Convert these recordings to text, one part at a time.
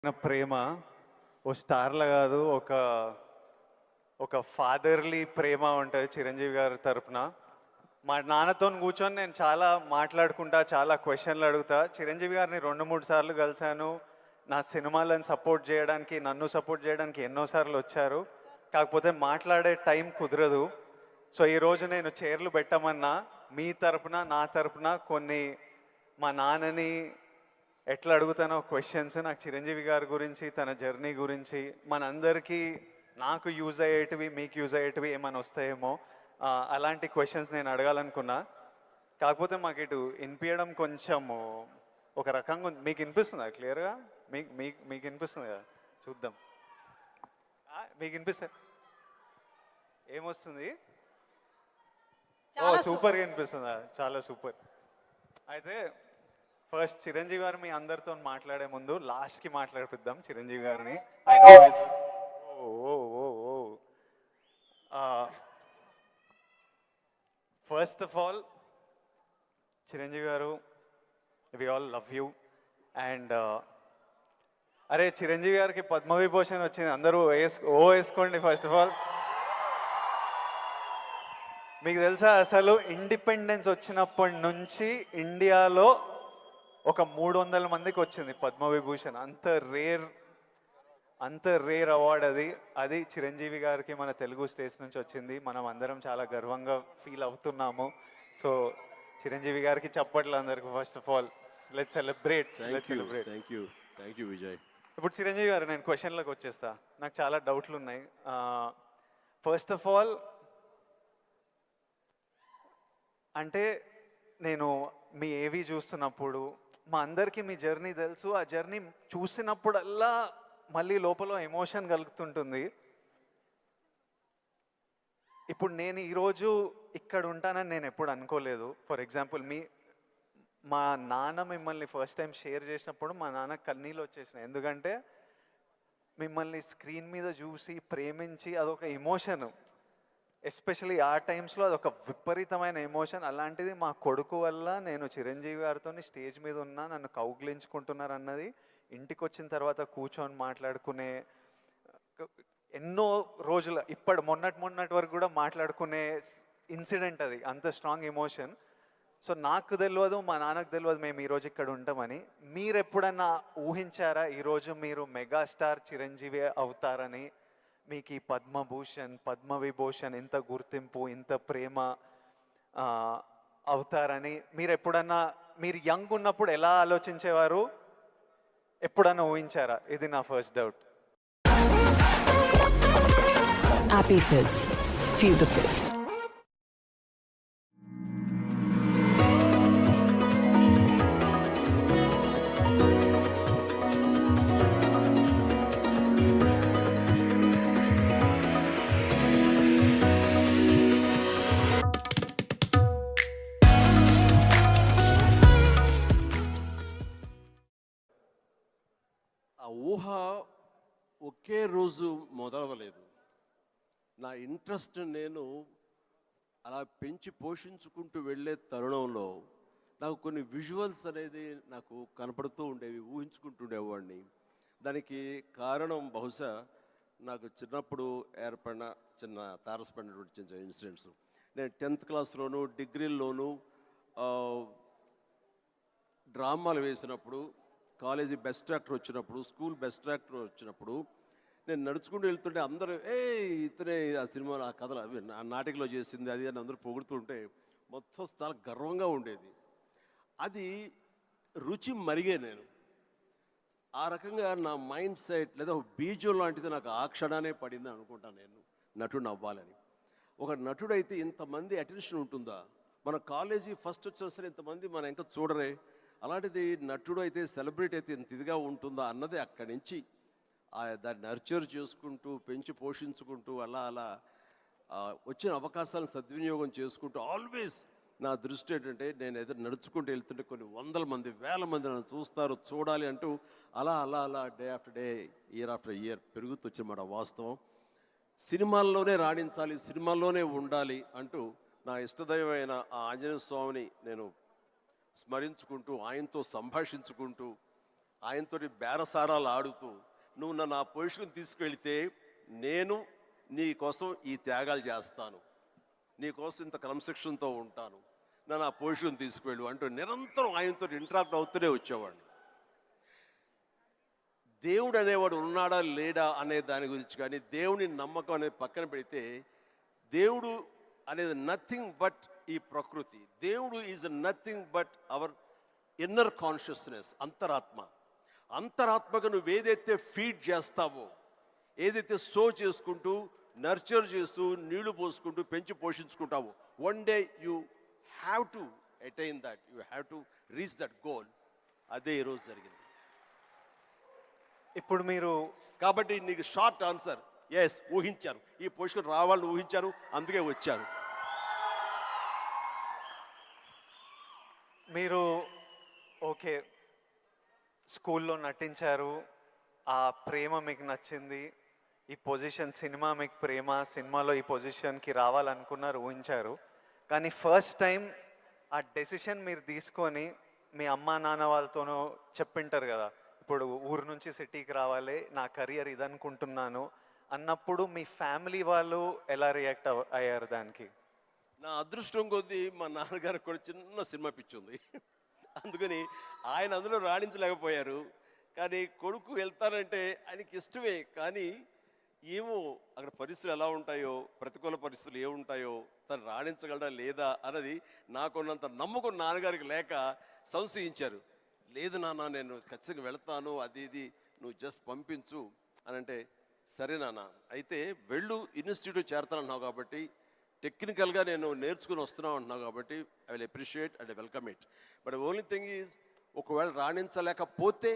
నా ప్రేమ ఓ స్టార్‌లా గాదు. ఒక ఫాదర్‌లీ ప్రేమ ఉంటది చిరంజీవి గారి తరపున. మా నాన్నతోని కూర్చొని నేను చాలా మాట్లాడుకుంటా, చాలా క్వెషన్‌లు అడుగుతా. చిరంజీవి గారిని 2, 3 సార్లు కలిసాను. నా సినిమాలను సపోర్ట్ జేయడానికి, నన్ను సపోర్ట్ జేయడానికి ఎన్నో సార్లు వచ్చారు. కాకపోతే మాట్లాడే టైం కుదరదు. సో, ఈరోజు నేను చైర్లు పెట్టమన్నా, మీ తరపున, నా తరపున కొన్ని మా నాన్నని ఎట్లా అడుగుతానో క్వశ్చన్స్ నాకు చిరంజీవి గారి గురించి, తన జర్నీ గురించి, మనందరికీ నాకు యూజ్ అయ్యేటివి, మీకు యూజ్ అయ్యేటివి ఏమైనా వస్తాయేమో అలాంటి క్వశ్చన్స్ నేను అడగాలనుకున్నా. కాకపోతే మాకు ఇటు వినిపించడం కొంచెము ఒక రకంగా ఉంది. మీకు వినిపిస్తుందా క్లియర్గా? మీకు మీకు మీకు వినిపిస్తుంది కదా? చూద్దాం. మీకు వినిపిస్తా ఏమొస్తుంది? ఓ సూపర్గా వినిపిస్తుందా? చాలా సూపర్. అయితే ఫస్ట్ చిరంజీవి గారు మీ అందరితో మాట్లాడే ముందు లాస్ట్కి మాట్లాడిపిద్దాం చిరంజీవి గారిని. First of all Chiranjeevi garu, we all love you. And అరే చిరంజీవి గారికి పద్మవిభూషణ్ వచ్చింది, అందరూ వేసుకోండి ఫస్ట్ ఆఫ్ ఆల్. మీకు తెలుసా అసలు ఇండిపెండెన్స్ వచ్చినప్పటి నుంచి ఇండియాలో ఒక 300 మందికి వచ్చింది పద్మవిభూషణ్. అంత రేర్ అవార్డ్ అది. అది చిరంజీవి గారికి మన తెలుగు స్టేట్స్ నుంచి వచ్చింది. మనం అందరం చాలా గర్వంగా ఫీల్ అవుతున్నాము. సో చిరంజీవి గారికి చప్పట్లు అందరికి. First of all let's celebrate. Thank you Vijay. ఇప్పుడు చిరంజీవి గారు, నేను క్వశ్చన్లకు వచ్చేస్తా. నాకు చాలా డౌట్లు ఉన్నాయి. ఫస్ట్ ఆఫ్ ఆల్ అంటే నేను మీ ఏవి చూస్తున్నప్పుడు మా అందరికీ మీ జర్నీ తెలుసు. ఆ జర్నీ చూసినప్పుడల్లా మళ్ళీ లోపల ఎమోషన్ కలుగుతుంటుంది. ఇప్పుడు నేను ఈరోజు ఇక్కడ ఉంటానని నేను ఎప్పుడు అనుకోలేదు. ఫర్ ఎగ్జాంపుల్ మా నాన్న మిమ్మల్ని ఫస్ట్ టైం షేర్ చేసినప్పుడు మా నాన్న కన్నీళ్ళు వచ్చేసినాయి. ఎందుకంటే మిమ్మల్ని స్క్రీన్ మీద చూసి ప్రేమించి అదొక ఎమోషన్. ఎస్పెషలీ ఆ టైమ్స్లో అదొక విపరీతమైన ఎమోషన్. అలాంటిది మా కొడుకు వల్ల నేను చిరంజీవి గారితో స్టేజ్ మీద ఉన్నా, నన్ను కౌగిలించుకుంటున్నారు అన్నది ఇంటికి వచ్చిన తర్వాత కూర్చొని మాట్లాడుకునే ఎన్నో రోజుల మొన్నటి వరకు కూడా మాట్లాడుకునే ఇన్సిడెంట్ అది. అంత స్ట్రాంగ్ ఎమోషన్. సో నాకు తెలియదు, మా నాన్నకు తెలియదు మేము ఈరోజు ఇక్కడ ఉంటామని. మీరు ఎప్పుడన్నా ఊహించారా ఈరోజు మీరు మెగాస్టార్ చిరంజీవి అవుతారని? మీకు ఈ పద్మభూషణ్, పద్మవిభూషణ్, ఇంత గుర్తింపు, ఇంత ప్రేమ అవుతారని మీరు ఎప్పుడన్నా, మీరు యంగ్ ఉన్నప్పుడు ఎలా ఆలోచించేవారు? ఎప్పుడన్నా ఊహించారా? ఇది నా first doubt. Happy Fizz. Feel the fizz. ఆ ఊహ ఒకే రోజు మొదలవలేదు. నా ఇంట్రెస్ట్ నేను అలా పెంచి పోషించుకుంటూ వెళ్ళే తరుణంలో నాకు కొన్ని విజువల్స్ అనేది నాకు కనపడుతూ ఉండేవి, ఊహించుకుంటుండేవాడిని. దానికి కారణం బహుశా నాకు చిన్నప్పుడు ఏర్పడిన చిన్న తారసపడినటువంటి చిన్న ఇన్సిడెంట్స్. నేను 10th క్లాస్లోను, డిగ్రీల్లోనూ డ్రామాలు వేసినప్పుడు, కాలేజీ బెస్ట్ యాక్టర్ వచ్చినప్పుడు, స్కూల్ బెస్ట్ యాక్టర్ వచ్చినప్పుడు నేను నడుచుకుంటూ వెళ్తుంటే అందరూ ఇతనే ఆ సినిమాలో ఆ కథలు అవి ఆ నాటికలో చేసింది అది అని అందరూ పొగుడుతుంటే మొత్తం చాలా గర్వంగా ఉండేది. అది రుచి మరిగే నేను ఆ రకంగా నా మైండ్ సెట్ లేదా ఒక బీజం లాంటిది నాకు ఆ క్షణానే పడింది అనుకుంటాను నేను నటుడు అవ్వాలని. ఒక నటుడైతే ఇంతమంది అటెన్షన్ ఉంటుందా? మన కాలేజీ ఫస్ట్ వచ్చినా సరే ఇంతమంది మన ఇంకా చూడరే, అలాంటిది నటుడు అయితే, సెలబ్రిటీ అయితే ఇంత ఇదిగా ఉంటుందా అన్నది అక్కడి నుంచి దాన్ని నర్చర్ చేసుకుంటూ పెంచి పోషించుకుంటూ అలా వచ్చిన అవకాశాలను సద్వినియోగం చేసుకుంటూ ఆల్వేస్ నా దృష్టి ఏంటంటే నేను ఎదురు నడుచుకుంటూ వెళ్తుంటే కొన్ని 100 మంది 1000 మంది నన్ను చూస్తారు, చూడాలి అంటూ అలా day after day, year after year పెరుగుతూ వచ్చినమాట వాస్తవం. సినిమాల్లోనే రాణించాలి, సినిమాల్లోనే ఉండాలి అంటూ నా ఇష్టదైవమైన ఆ ఆంజనేయ స్వామిని నేను స్మరించుకుంటూ, ఆయనతో సంభాషించుకుంటూ ఆయనతో బేరసారాలు ఆడుతూ నువ్వు నన్ను ఆ పొజిషన్ తీసుకెళ్తే నేను నీ కోసం ఈ త్యాగాలు చేస్తాను, నీ కోసం ఇంత క్రమశిక్షణతో ఉంటాను, నన్ను ఆ పొజిషన్ తీసుకువెళ్ళు అంటూ నిరంతరం ఆయనతో ఇంటరాక్ట్ అవుతూనే వచ్చేవాడిని. దేవుడు అనేవాడు ఉన్నాడా లేడా అనే దాని గురించి కానీ దేవుని నమ్మకం అనేది పక్కన పెడితే, దేవుడు అనేది నథింగ్ బట్ ఈ ప్రకృతి. దేవుడు is nothing but our inner consciousness, అంతరాత్మ. అంతరాత్మగా నువ్వు ఏదైతే ఫీడ్ చేస్తావో, ఏదైతే సో చేసుకుంటూ నర్చర్ చేస్తూ నీళ్లు పోసుకుంటూ పెంచి పోషించుకుంటావో, one day you have to attain that, you have to reach that goal. అదే ఈరోజు జరిగింది. ఇప్పుడు మీరు కాబట్టి నీకు షార్ట్ ఆన్సర్ ఎస్, ఊహించారు, ఈ పొజిషన్ రావాలని ఊహించారు, అందుకే వచ్చారు. మీరు ఓకే స్కూల్లో నటించారు, ఆ ప్రేమ మీకు నచ్చింది, ఈ పొజిషన్ సినిమా మీకు ప్రేమ, సినిమాలో ఈ పొజిషన్కి రావాలనుకున్నారు, ఊహించారు. కానీ ఫస్ట్ టైం ఆ డెసిషన్ మీరు తీసుకొని మీ అమ్మా నాన్న వాళ్ళతోనూ చెప్పింటారు కదా, ఇప్పుడు ఊరు నుంచి సిటీకి రావాలి, నా కెరియర్ ఇదనుకుంటున్నాను అన్నప్పుడు మీ ఫ్యామిలీ వాళ్ళు ఎలా రియాక్ట్ అయ్యారు దానికి? నా అదృష్టం కొద్దీ మా నాన్నగారికి కూడా చిన్న సినిమా పిచ్చి ఉంది, అందుకని ఆయన అందులో రాణించలేకపోయారు. కానీ కొడుకు వెళ్తానంటే ఆయనకి ఇష్టమే, కానీ ఏమో అక్కడ పరిస్థితులు ఎలా ఉంటాయో, ప్రతికూల పరిస్థితులు ఏముంటాయో, తను రాణించగలడా లేదా అన్నది నాకున్నంత నమ్మకం నాన్నగారికి లేక సంశయించారు. లేదు నాన్న, నేను ఖచ్చితంగా వెళ్తాను, అది ఇది నువ్వు జస్ట్ పంపించు అని అంటే, సరే నాన్న అయితే వెళ్ళు, ఇన్స్టిట్యూట్ చేరతానన్నావు కాబట్టి, టెక్నికల్గా నేను నేర్చుకుని వస్తున్నావు అంటున్నావు కాబట్టి I will appreciate and welcome it. But only thing is, ఒకవేళ రాణించలేకపోతే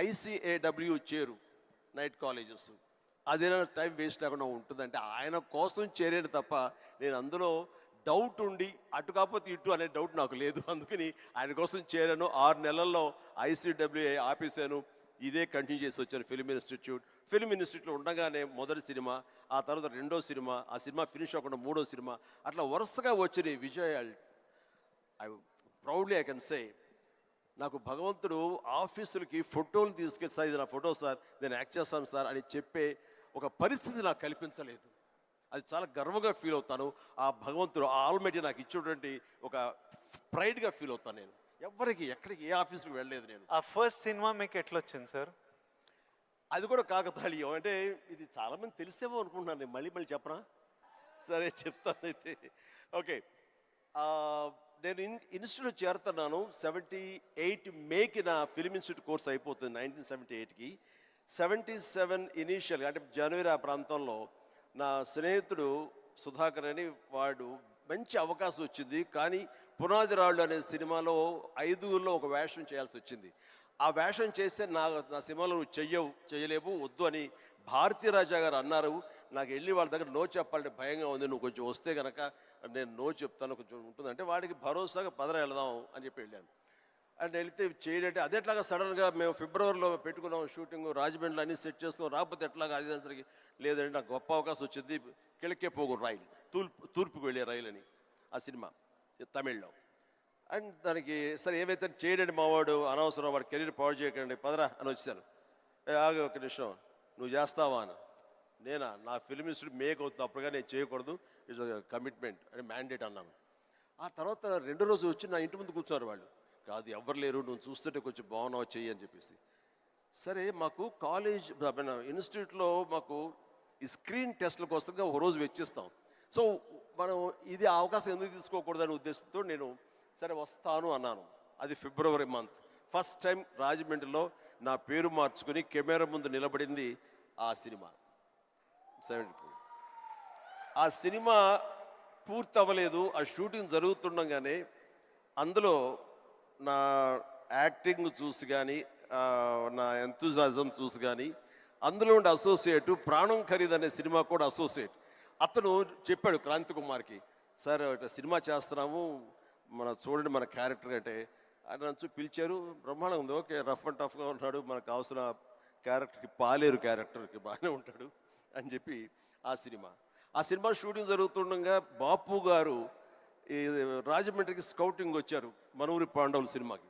ICAW చేరు, నైట్ కాలేజెస్, అదేనా టైం వేస్ట్ లేకుండా ఉంటుందంటే ఆయన కోసం చేరేది తప్ప నేను అందులో డౌట్ ఉండి అటు కాకపోతే ఇటు అనే డౌట్ నాకు లేదు. అందుకని ఆయన కోసం చేరాను. 6 నెలల్లో ICAW ఆపేసాను, ఇదే కంటిన్యూ చేసి వచ్చాను ఫిల్మ్ ఇన్స్టిట్యూట్. ఫిల్మ్ ఇన్స్టిట్యూట్లో ఉండగానే మొదటి సినిమా, ఆ తర్వాత రెండో సినిమా, ఆ సినిమా ఫినిష్ అవ్వకుండా మూడో సినిమా, అట్లా వరుసగా వచ్చినాయి విజయాలు. I proudly I can say, నాకు భగవంతుడు ఆఫీసులకి ఫోటోలు తీసుకెళ్ళి, సార్ ఇది నా ఫోటో సార్, నేను యాక్ట్ చేస్తాను సార్ అని చెప్పే ఒక పరిస్థితి నాకు కల్పించలేదు. అది చాలా గర్వంగా ఫీల్ అవుతాను. ఆ భగవంతుడు, ఆ ఆల్మైటీ నాకు ఇచ్చేటువంటి ఒక ప్రైడ్గా ఫీల్ అవుతాను. నేను ఎవరికి ఎక్కడికి ఏ ఆఫీస్కి వెళ్ళలేదు. నేను ఆ ఫస్ట్ సినిమా మీకు ఎట్లా వచ్చింది సార్? అది కూడా కాకతాళీయం. అంటే ఇది చాలామంది తెలిసేమో అనుకుంటున్నాను, నేను మళ్ళీ చెప్పనా? సరే చెప్తాను అయితే. ఓకే, నేను ఇన్స్టిట్యూట్ చేరుతున్నాను 78 మేకి నా ఫిల్మ్ ఇన్స్టిట్యూట్ కోర్స్ అయిపోతుంది 1978కి. 77 ఇనీషియల్గా అంటే జనవరి ఆ ప్రాంతంలో నా స్నేహితుడు సుధాకర్ అని వాడు మంచి అవకాశం వచ్చింది. కానీ పునాది రాళ్ళు అనే సినిమాలో 5గురిలో ఒక వేషం చేయాల్సి వచ్చింది. ఆ వేషం చేస్తే నా సినిమాలో నువ్వు చేయలేవు, వద్దు అని భారతీ రాజా గారు అన్నారు. నాకు వెళ్ళి వాళ్ళ దగ్గర నో చెప్పాలంటే భయంగా ఉంది, నువ్వు కొంచెం వస్తే కనుక నేను నో చెప్తాను, కొంచెం ఉంటుందంటే వాడికి భరోసాగా పదర వెళదాం అని చెప్పి వెళ్ళాను. అండ్ వెళితే చేయడంటే అదే ఎట్లాగా సడన్గా మేము ఫిబ్రవరిలో పెట్టుకున్నాం షూటింగ్, రాజమండ్రిలో అన్నీ సెట్ చేస్తాం, రాకపోతే ఎట్లాగా అది దానికి లేదంటే నాకు గొప్ప అవకాశం వచ్చింది, కిళకే పోగు రైలు, తూర్పుకు వెళ్ళే రైలు అని ఆ సినిమా తమిళ్లో. అండ్ దానికి సరే ఏమైతే చేయడండి మావాడు, అనవసరం వాడు కెరీర్ పాడు చేయకండి, పదరా అని వచ్చాను. ఆగే ఒక నిమిషం, నువ్వు చేస్తావా అని. నేనా, నా ఫిల్మ్ ఇన్స్టిట్యూట్ మేక్ అవుతుంది, అప్పుడుగా నేను చేయకూడదు, ఇట్స్ కమిట్మెంట్ అని మ్యాండేట్ అన్నాను. ఆ తర్వాత 2 రోజు వచ్చి నా ఇంటి ముందు కూర్చున్నారు వాళ్ళు. కాదు ఎవరు లేరు, నువ్వు చూస్తుంటే కొంచెం బాగున్నావు చెయ్యి అని చెప్పేసి. సరే మాకు కాలేజ్ ఇన్స్టిట్యూట్లో మాకు ఈ స్క్రీన్ టెస్ట్ల కోసం ఒక రోజు వెచ్చిస్తాం. సో మనం ఇది అవకాశం ఎందుకు తీసుకోకూడదనే ఉద్దేశంతో నేను సరే వస్తాను అన్నాను. అది ఫిబ్రవరి మంత్. ఫస్ట్ టైం రాజమండ్రిలో నా పేరు మార్చుకుని కెమెరా ముందు నిలబడింది ఆ సినిమా 74. ఆ సినిమా పూర్తి అవ్వలేదు, ఆ షూటింగ్ జరుగుతుండగానే అందులో నా యాక్టింగ్ చూసి కానీ నా ఎంతూజాజం చూసి కానీ అందులో ఉండే అసోసియేట్ ప్రాణం ఖరీదు అనే సినిమా కూడా అసోసియేట్ అతను చెప్పాడు క్రాంతి కుమార్కి, సార్ సినిమా చేస్తున్నాము, చూడండి మన క్యారెక్టర్ అంటే. ఆయన నన్ను పిలిచారు, బ్రహ్మాండంగా ఉంది, ఓకే రఫ్ అండ్ టఫ్గా ఉన్నాడు, మనకు కావాల్సిన క్యారెక్టర్కి పాలేరు క్యారెక్టర్కి బాగానే ఉంటాడు అని చెప్పి ఆ సినిమా షూటింగ్ జరుగుతుండగా బాపు గారు ఈ రాజమండ్రికి స్కౌటింగ్ వచ్చారు మనూరి పాండవుల సినిమాకి.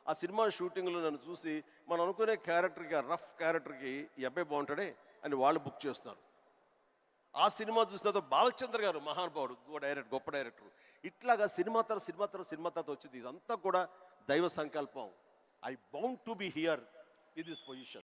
ఆ సినిమా షూటింగ్లో నన్ను చూసి మనం అనుకునే క్యారెక్టర్కి, ఆ రఫ్ క్యారెక్టర్కి ఈ అబ్బాయి బాగుంటాడే అని వాళ్ళు బుక్ చేస్తారు. ఆ సినిమా చూసిన తర్వాత బాలచంద్ర గారు మహానుభావుడు, గొప్ప డైరెక్టర్. ఇట్లాగా సినిమా తర్వాత వచ్చింది. ఇదంతా కూడా దైవ సంకల్పం. I bound to be here in this position.